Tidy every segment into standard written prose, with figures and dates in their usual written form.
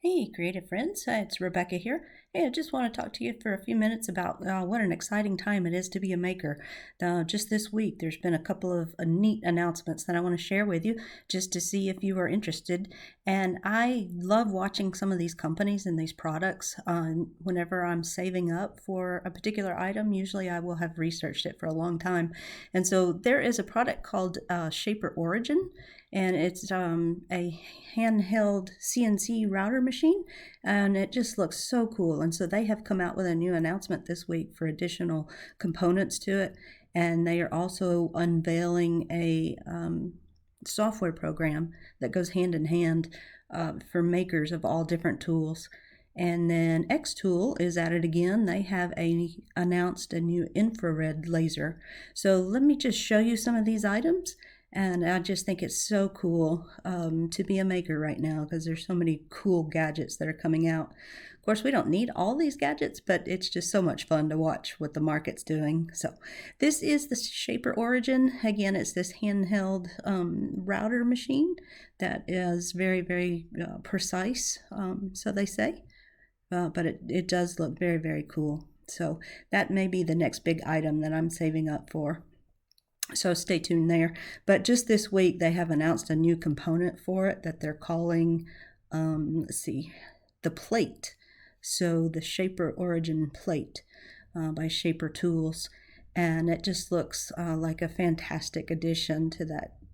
Hey, creative friends, it's Rebecca here. Hey, I just want to talk to you for a few minutes about what an exciting time it is to be a maker. Just this week, there's been a couple of neat announcements that I want to share with you just to see if you are interested. And I love watching some of these companies and these products. Whenever I'm saving up for a particular item, usually I will have researched it for a long time. And so there is a product called Shaper Origin, and it's a handheld CNC router machine, and it just looks so cool. And so they have come out with a new announcement this week for additional components to it, and they are also unveiling a software program that goes hand in hand for makers of all different tools. And then Xtool is at it again. They have announced a new infrared laser. So let me just show you some of these items. And I just think it's so cool to be a maker right now because there's so many cool gadgets that are coming out. Of course, we don't need all these gadgets, but it's just so much fun to watch what the market's doing. So this is the Shaper Origin. Again, it's this handheld router machine that is very, very precise, so they say. But it does look very, very cool. So that may be the next big item that I'm saving up for. So stay tuned there. But just this week, they have announced a new component for it that they're calling, the plate. So the Shaper Origin plate by Shaper Tools. And it just looks like a fantastic addition to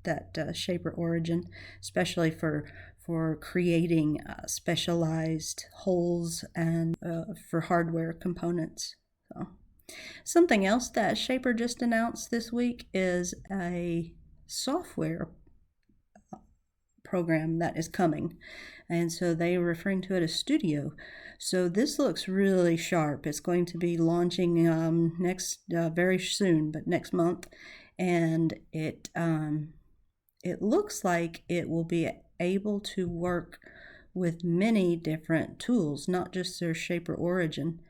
that Shaper Origin, especially for creating specialized holes and for hardware components. So. Something else that Shaper just announced this week is a software program that is coming. And so they are referring to it as Studio. So this looks really sharp. It's going to be launching very soon, but next month. And it looks like it will be able to work with many different tools, not just their Shaper Origin.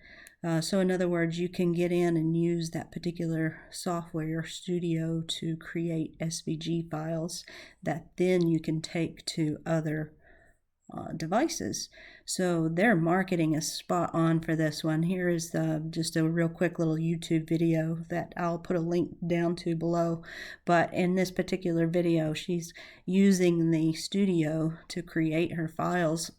So in other words, you can get in and use that particular software Studio to create SVG files that then you can take to other devices. So their marketing is spot on for this one. Here is just a real quick little YouTube video that I'll put a link down to below. But in this particular video, she's using the Studio to create her files.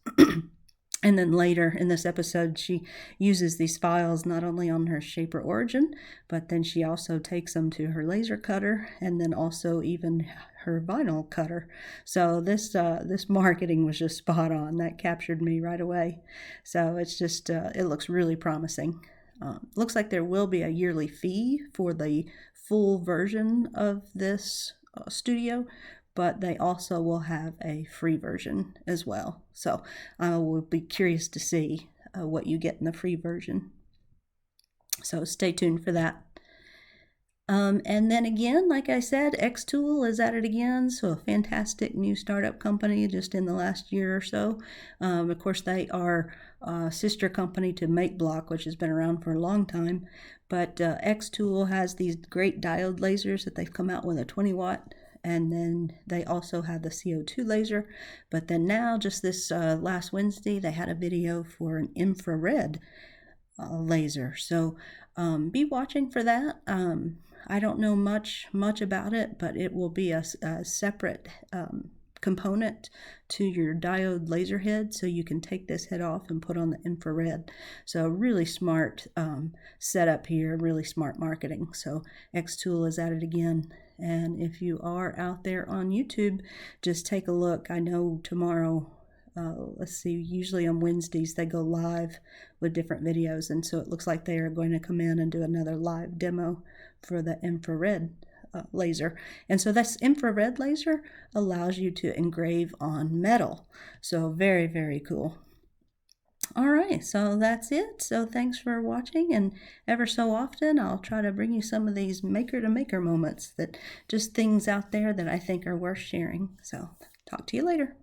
And then later in this episode, she uses these files not only on her Shaper Origin, but then she also takes them to her laser cutter and then also even her vinyl cutter. So this marketing was just spot on. That captured me right away. So it's just, it looks really promising. Looks like there will be a yearly fee for the full version of this Studio, but they also will have a free version as well. So I will be curious to see what you get in the free version. So stay tuned for that. And then again, like I said, Xtool is at it again. So a fantastic new startup company just in the last year or so. Of course, they are a sister company to MakeBlock, which has been around for a long time. But Xtool has these great diode lasers that they've come out with, a 20 watt. And then they also have the CO2 laser. But then now, just this last Wednesday, they had a video for an infrared laser. So be watching for that. I don't know much about it, but it will be a separate component to your diode laser head, so you can take this head off and put on the infrared. So really smart setup here, really smart marketing. So Xtool is at it again. And if you are out there on YouTube, just take a look. I know tomorrow, usually on Wednesdays they go live with different videos, and so it looks like they are going to come in and do another live demo for the infrared laser. And so this infrared laser allows you to engrave on metal. So very, very cool. All right, so that's it. So thanks for watching, and ever so often I'll try to bring you some of these maker to maker moments, that just things out there that I think are worth sharing. So talk to you later.